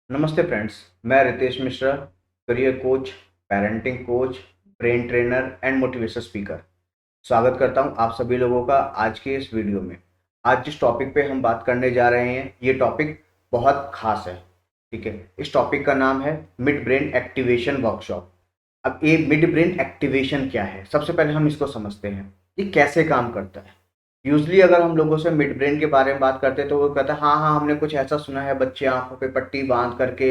नमस्ते फ्रेंड्स। मैं Ritesh Mishra, career coach, parenting coach, brain trainer and motivation speaker. स्वागत करता हूं आप सभी लोगों का आज के इस वीडियो में। आज जिस टॉपिक पे हम बात करने जा रहे हैं ये टॉपिक बहुत खास है। ठीक है, इस टॉपिक का नाम है मिड ब्रेन एक्टिवेशन वर्कशॉप। अब ये मिड ब्रेन एक्टिवेशन क्या है, सबसे पहले हम इसको समझते हैं। ये कैसे काम करता है। यूजली अगर हम लोगों से मिड ब्रेन के बारे में बात करते हैं तो वो कहता है हाँ हाँ हमने कुछ ऐसा सुना है, बच्चे आंखों पे पट्टी बांध करके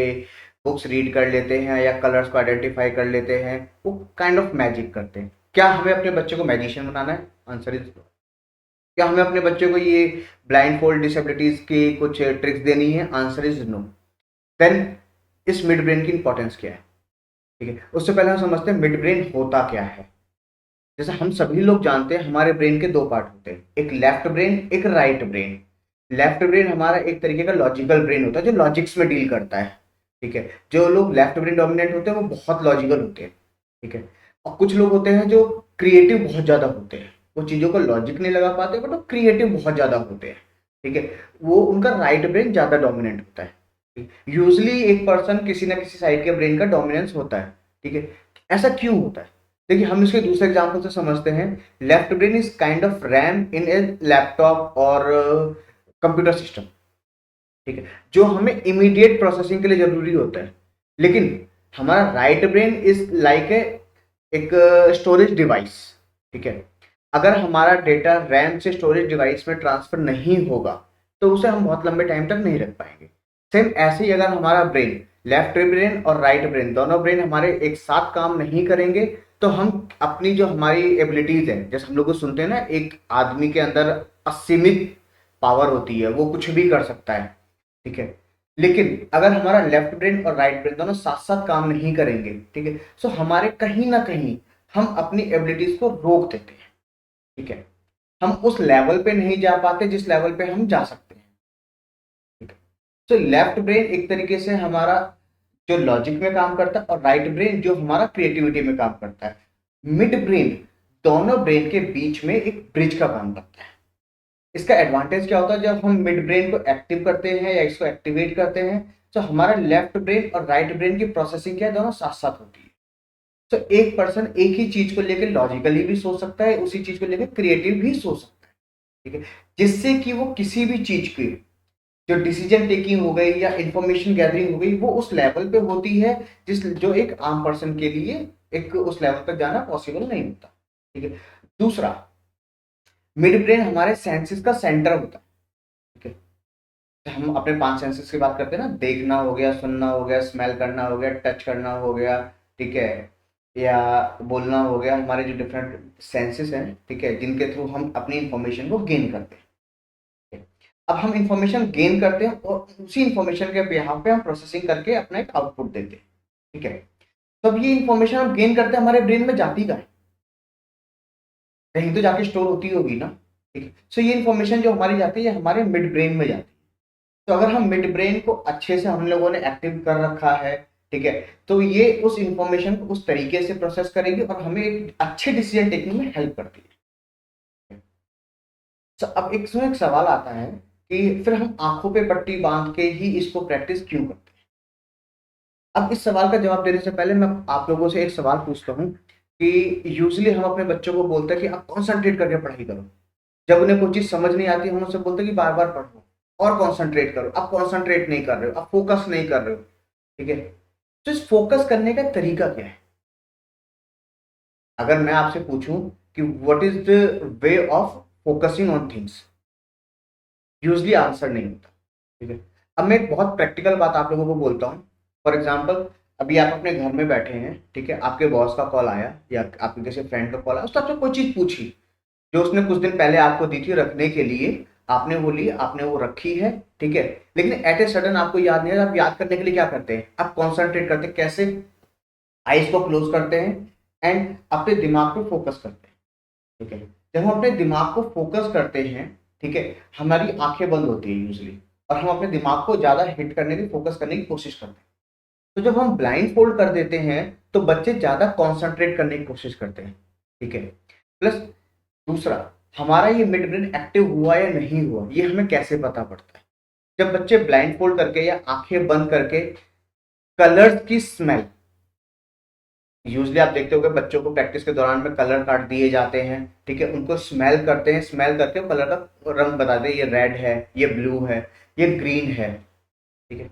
बुक्स रीड कर लेते हैं या कलर्स को आइडेंटिफाई कर लेते हैं, वो काइंड ऑफ मैजिक करते हैं। क्या हमें अपने बच्चे को मैजिशियन बनाना है? Answer is no. क्या हमें अपने बच्चे को ये ब्लाइंड फोल्ड डिसेबिलिटीज की कुछ ट्रिक्स देनी है? Answer is no. देन इस मिड ब्रेन की इंपॉर्टेंस क्या है? ठीक है, उससे पहले हम समझते हैं मिड ब्रेन होता क्या है। जैसे हम सभी लोग जानते हैं हमारे ब्रेन के दो पार्ट होते हैं, एक लेफ्ट ब्रेन, एक राइट ब्रेन। लेफ्ट ब्रेन हमारा एक तरीके का लॉजिकल ब्रेन होता है जो लॉजिक्स में डील करता है। ठीक है, जो लोग लेफ्ट ब्रेन डोमिनेंट होते हैं वो बहुत लॉजिकल होते हैं। ठीक है, और कुछ लोग होते हैं जो क्रिएटिव बहुत ज्यादा होते हैं, वो चीजों को लॉजिक नहीं लगा पाते बट वो क्रिएटिव बहुत ज्यादा होते हैं। ठीक है, वो उनका राइट ब्रेन ज्यादा डोमिनेंट होता है। यूजली एक पर्सन किसी ना किसी साइड के ब्रेन का डोमिनेंस होता है। ठीक है, ऐसा क्यों होता है? देखिए, हम इसके दूसरे एग्जाम्पल से समझते हैं। Left brain is kind of RAM in A laptop और कंप्यूटर सिस्टम। ठीक है, जो हमें इमीडिएट प्रोसेसिंग के लिए जरूरी होता है। लेकिन हमारा right brain is like a एक स्टोरेज डिवाइस। ठीक है, अगर हमारा डेटा रैम से स्टोरेज डिवाइस में ट्रांसफर नहीं होगा तो उसे हम बहुत लंबे टाइम तक नहीं रख पाएंगे। सेम ऐसे ही अगर हमारा ब्रेन, लेफ्ट ब्रेन और राइट ब्रेन, दोनों ब्रेन हमारे एक साथ काम नहीं करेंगे तो हम अपनी जो हमारी एबिलिटीज है, जैसे हम लोग को सुनते हैं ना, एक आदमी के अंदर असीमित पावर होती है, वो कुछ भी कर सकता है। ठीक है, लेकिन अगर हमारा लेफ्ट ब्रेन और राइट ब्रेन दोनों साथ साथ काम नहीं करेंगे, ठीक है, सो हमारे कहीं ना कहीं हम अपनी एबिलिटीज को रोक देते हैं। ठीक है, हम उस लेवल पे नहीं जा पाते जिस लेवल पे हम जा सकते हैं। ठीक है, तो लेफ्ट ब्रेन एक तरीके से हमारा जो लॉजिक में काम करता है और राइट ब्रेन जो हमारा क्रिएटिविटी में काम करता है। मिड ब्रेन दोनों ब्रेन के बीच में एक ब्रिज का काम करता है। इसका एडवांटेज क्या होता है? जब हम मिड ब्रेन को एक्टिव करते हैं या इसको एक्टिवेट करते हैं तो हमारा लेफ्ट ब्रेन और राइट ब्रेन की प्रोसेसिंग क्या है, दोनों साथ साथ होती है। तो एक पर्सन एक ही चीज को लेकर लॉजिकली भी सोच सकता है, उसी चीज को लेकर क्रिएटिव भी सोच सकता है। ठीक है, जिससे कि वो किसी भी चीज की जो डिसीजन टेकिंग हो गई या इंफॉर्मेशन गैदरिंग हो गई वो उस लेवल पे होती है जिस जो एक आम पर्सन के लिए एक उस लेवल तक जाना पॉसिबल नहीं होता। ठीक है, दूसरा, मिड ब्रेन हमारे सेंसेस का सेंटर होता है। ठीक है, तो हम अपने पांच सेंसेस की बात करते हैं ना, देखना हो गया, सुनना हो गया, स्मेल करना हो गया, टच करना हो गया। ठीक है, या बोलना हो गया, हमारे जो डिफरेंट सेंसेस हैं, ठीक है, जिनके थ्रू हम अपनी इंफॉर्मेशन को गेन करते हैं। ठीक है? अब हम इंफॉर्मेशन गेन करते हैं और उसी इंफॉर्मेशन के बिहाफ पे हम प्रोसेसिंग करके अपना एक आउटपुट देते हैं। ठीक है, तो अब ये इंफॉर्मेशन हम गेन करते हैं, हमारे ब्रेन में जाती कहाँ है? कहीं तो जाके स्टोर होती होगी ना। ठीक है, सो ये इंफॉर्मेशन जो हमारी जाती है हमारे मिड ब्रेन में जाती है। तो अगर हम मिड ब्रेन को अच्छे से हम लोगों ने एक्टिव कर रखा है, ठीक है, तो ये उस इंफॉर्मेशन को उस तरीके से प्रोसेस करेगी और हमें एक अच्छे डिसीजन टेकिंग में हेल्प करती है। तो अब एक सवाल आता है कि फिर हम आंखों पे पट्टी बांध के ही इसको प्रैक्टिस क्यों करते हैं? अब इस सवाल का जवाब देने से पहले मैं आप लोगों से एक सवाल पूछता हूँ कि यूजली हम अपने बच्चों को बोलते हैं कि आप कॉन्सेंट्रेट करके पढ़ाई करो। जब उन्हें कोई चीज समझ नहीं आती हम उनसे बोलते हैं कि बार बार पढ़ो और कंसंट्रेट करो। आप कंसंट्रेट नहीं कर रहे हो, आप फोकस नहीं कर रहे हो। ठीक है, तो इस फोकस करने का तरीका क्या है? अगर मैं आपसे पूछूं कि what is the way of focusing on things, usually answer नहीं होता। ठीक है, अब मैं एक बहुत प्रैक्टिकल बात आप लोगों को बोलता हूँ। फॉर एग्जाम्पल, अभी आप अपने घर में बैठे हैं, ठीक है, आपके बॉस का कॉल आया या आपके किसी फ्रेंड का कॉल आया, उसने आपसे कोई चीज पूछी जो उसने कुछ दिन पहले आपको दी थी रखने के लिए। आपने वो ली, आपने वो रखी है। ठीक है, लेकिन एट ए सडन आपको याद नहीं है। आप याद करने के लिए क्या करते हैं? आप कॉन्सेंट्रेट करते हैं। कैसे? आईज को क्लोज करते हैं एंड अपने दिमाग को फोकस करते हैं। ठीक है, जब हम अपने दिमाग को फोकस करते हैं, ठीक है, हमारी आंखें बंद होती है यूजली और हम अपने दिमाग को ज्यादा हिट करने की, फोकस करने की कोशिश करते हैं। तो जब हम ब्लाइंड फोल्ड कर देते हैं तो बच्चे ज्यादा कॉन्सेंट्रेट करने की कोशिश करते हैं। ठीक है, प्लस दूसरा, हमारा ये मिड ब्रेन एक्टिव हुआ या नहीं हुआ ये हमें कैसे पता पड़ता है? जब बच्चे ब्लाइंड फोल्ड करके या आंखें बंद करके कलर्स की स्मेल, यूजली आप देखते होंगे बच्चों को प्रैक्टिस के दौरान में कलर कार्ड दिए जाते हैं, ठीक है, उनको स्मेल करते हैं, स्मेल करके कलर का रंग बताते हैं, ये रेड है, ये ब्लू है, ये ग्रीन है, ठीक है।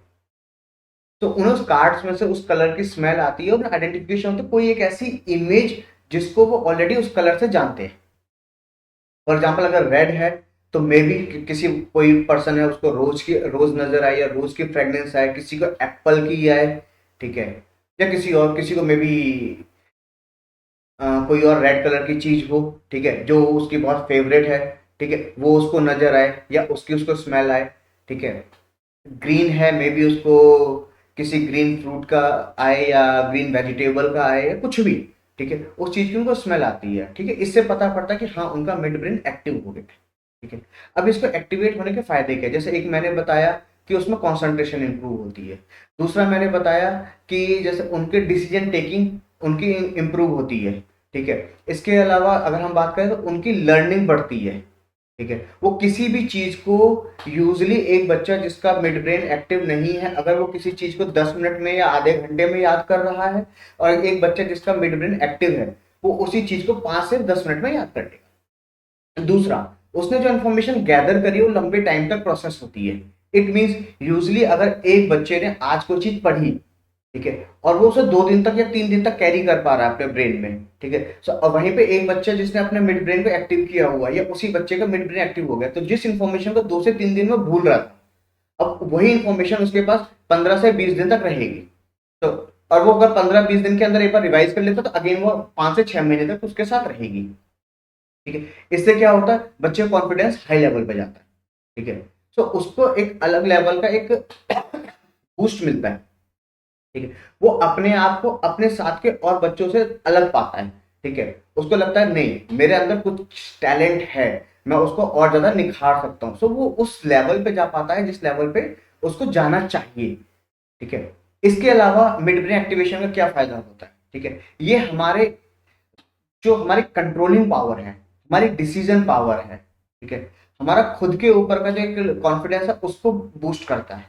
तो उन कार्ड्स में से उस कलर की स्मेल आती है और आइडेंटिफिकेशन होती है, कोई एक ऐसी इमेज जिसको वो ऑलरेडी उस कलर से जानते हैं। फॉर एग्जाम्पल अगर रेड है तो मे बी किसी कोई पर्सन है उसको रोज नजर आए या रोज की फ्रेग्रेंस आए, किसी को एप्पल की आए, ठीक है, या किसी को मे बी कोई और रेड कलर की चीज हो, ठीक है, जो उसकी बहुत फेवरेट है, ठीक है, वो उसको नजर आए या उसको स्मेल आए, ठीक है। ग्रीन है, मे बी उसको किसी ग्रीन फ्रूट का आए या ग्रीन वेजिटेबल का आए या कुछ भी, ठीक है, उस चीज की उनको स्मेल आती है, ठीक है। इससे पता पड़ता है कि हाँ उनका मिड ब्रेन एक्टिव हो गया, ठीक है। अब इसको एक्टिवेट होने के फायदे क्या है? जैसे एक मैंने बताया कि उसमें कंसंट्रेशन इंप्रूव होती है। दूसरा मैंने बताया कि जैसे उनके डिसीजन टेकिंग उनकी इंप्रूव होती है, ठीक है। इसके अलावा अगर हम बात करें तो उनकी लर्निंग बढ़ती है, ठीक है। वो किसी भी चीज को, यूजली एक बच्चा जिसका मिड ब्रेन एक्टिव नहीं है, अगर वो किसी चीज को 10 मिनट में या आधे घंटे में याद कर रहा है, और एक बच्चा जिसका मिड ब्रेन एक्टिव है वो उसी चीज को 5 से 10 मिनट में याद कर लेगा। दूसरा, उसने जो इन्फॉर्मेशन गैदर करी वो लंबे टाइम तक प्रोसेस होती है। इट मीन्स यूजली अगर एक बच्चे ने आज कोई चीज पढ़ी, ठीक है, और वो उसे 2 दिन तक या 3 दिन तक कैरी कर पा रहा है अपने ब्रेन में, ठीक है। सो वहीं पे एक बच्चा जिसने अपने मिड ब्रेन को एक्टिव किया हुआ है या उसी बच्चे का मिड ब्रेन एक्टिव हो गया, तो जिस इन्फॉर्मेशन को 2 से 3 दिन में भूल रहा था, अब वही इन्फॉर्मेशन उसके पास 15 से 20 दिन तक रहेगी। तो और वो अगर 15-20 दिन के अंदर एक बार रिवाइज कर लेता तो अगेन वो 5 से 6 महीने तक उसके साथ रहेगी, ठीक है। इससे क्या होता है, बच्चे का कॉन्फिडेंस हाई लेवल पे जाता है, ठीक है। सो उसको एक अलग लेवल का एक बूस्ट मिलता है, ठीक है। वो अपने आप को अपने साथ के और बच्चों से अलग पाता है, ठीक है। उसको लगता है नहीं मेरे अंदर कुछ टैलेंट है, मैं उसको और ज्यादा निखार सकता हूँ। सो वो उस लेवल पे जा पाता है जिस लेवल पे उसको जाना चाहिए, ठीक है। इसके अलावा मिड ब्रेन एक्टिवेशन का क्या फायदा होता है, ठीक है, ये हमारे जो हमारी कंट्रोलिंग पावर है, हमारी डिसीजन पावर है, ठीक है, हमारा खुद के ऊपर का जो एक कॉन्फिडेंस है उसको बूस्ट करता है,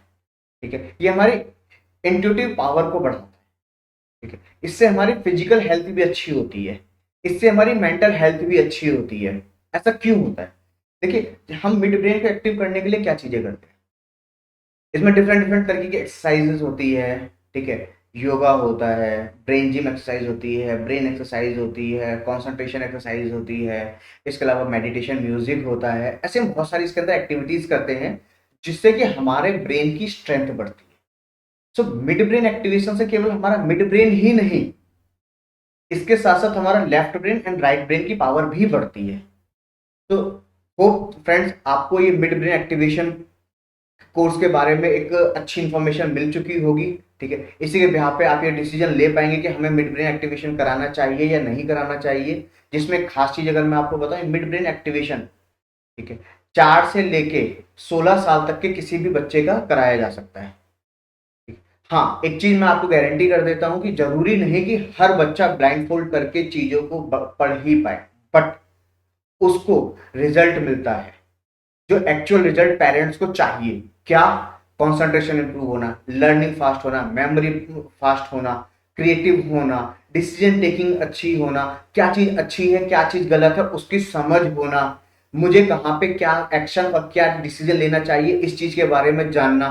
ठीक है। ये हमारी इंट्यूटिव पावर को बढ़ाता है, ठीक है। इससे हमारी फिजिकल हेल्थ भी अच्छी होती है, इससे हमारी मेंटल हेल्थ भी अच्छी होती है। ऐसा क्यों होता है? देखिए, हम मिड ब्रेन को एक्टिव करने के लिए क्या चीजें करते हैं, इसमें डिफरेंट डिफरेंट तरीके की एक्सरसाइजेस होती है, ठीक है। योगा होता है, ब्रेन जिम एक्सरसाइज होती है, ब्रेन एक्सरसाइज होती है, कंसंट्रेशन एक्सरसाइज होती है, इसके अलावा मेडिटेशन म्यूजिक होता है। ऐसे बहुत सारी इसके अंदर एक्टिविटीज करते हैं जिससे कि हमारे ब्रेन की स्ट्रेंथ बढ़ती है। सो मिड ब्रेन एक्टिवेशन से केवल हमारा मिड ब्रेन ही नहीं, इसके साथ साथ हमारा left brain and right brain की पावर भी बढ़ती है। तो होप फ्रेंड्स आपको ये मिड ब्रेन एक्टिवेशन कोर्स के बारे में एक अच्छी इंफॉर्मेशन मिल चुकी होगी, ठीक है। इसी के बिहाफ पे आप ये डिसीजन ले पाएंगे कि हमें मिड ब्रेन एक्टिवेशन कराना चाहिए या नहीं कराना चाहिए। जिसमें एक खास चीज अगर मैं आपको बताऊं, मिड ब्रेन एक्टिवेशन, ठीक है, 4 से लेके 16 साल तक के किसी भी बच्चे का कराया जा सकता है। हाँ, एक चीज मैं आपको गारंटी कर देता हूं कि जरूरी नहीं कि हर बच्चा ब्लाइंड फोल्ड करके चीजों को पढ़ ही पाए, बट उसको रिजल्ट मिलता है जो एक्चुअल रिजल्ट पेरेंट्स को चाहिए। क्या? कंसंट्रेशन इंप्रूव होना, लर्निंग फास्ट होना, मेमोरी फास्ट होना, क्रिएटिव होना, डिसीजन टेकिंग अच्छी होना, क्या चीज अच्छी है क्या चीज गलत है उसकी समझ होना, मुझे कहाँ पे क्या एक्शन और क्या डिसीजन लेना चाहिए इस चीज के बारे में जानना,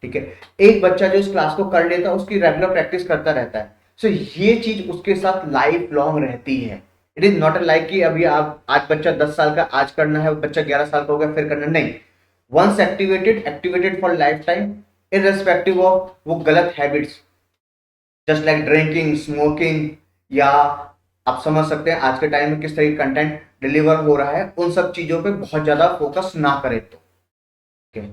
ठीक है। एक बच्चा जो इस क्लास को कर लेता है उसकी रेगुलर प्रैक्टिस करता रहता है, सो ये चीज उसके साथ लाइफ लॉन्ग रहती है। इट इज नॉट लाइक कि अभी आप आज बच्चा 10 साल का आज करना है, बच्चा 11 साल का हो गया फिर करना, नहीं। Once activated, activated for life time, irrespective of वो गलत habits just like drinking, smoking, या आप समझ सकते हैं आज के टाइम में किस तरह कंटेंट डिलीवर हो रहा है, उन सब चीजों पे बहुत ज्यादा फोकस ना करे तो, ठीक है।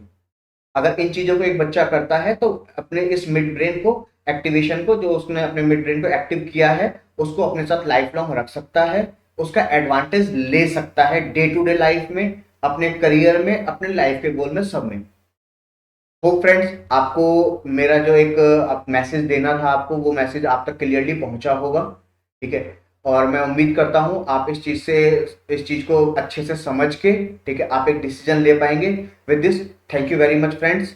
अगर इन चीजों को एक बच्चा करता है तो अपने इस मिड ब्रेन को एक्टिवेशन को, जो उसने अपने मिड ब्रेन को एक्टिव किया है, उसको अपने साथ लाइफ लॉन्ग रख सकता है, उसका एडवांटेज ले सकता है डे टू डे लाइफ में, अपने करियर में, अपने लाइफ के गोल में, सब में। होप फ्रेंड्स आपको मेरा जो एक मैसेज देना था आपको, वो मैसेज आप तक क्लियरली पहुंचा होगा, ठीक है। और मैं उम्मीद करता हूँ आप इस चीज़ को अच्छे से समझ के, ठीक है, आप एक डिसीजन ले पाएंगे। With this, thank you very much friends.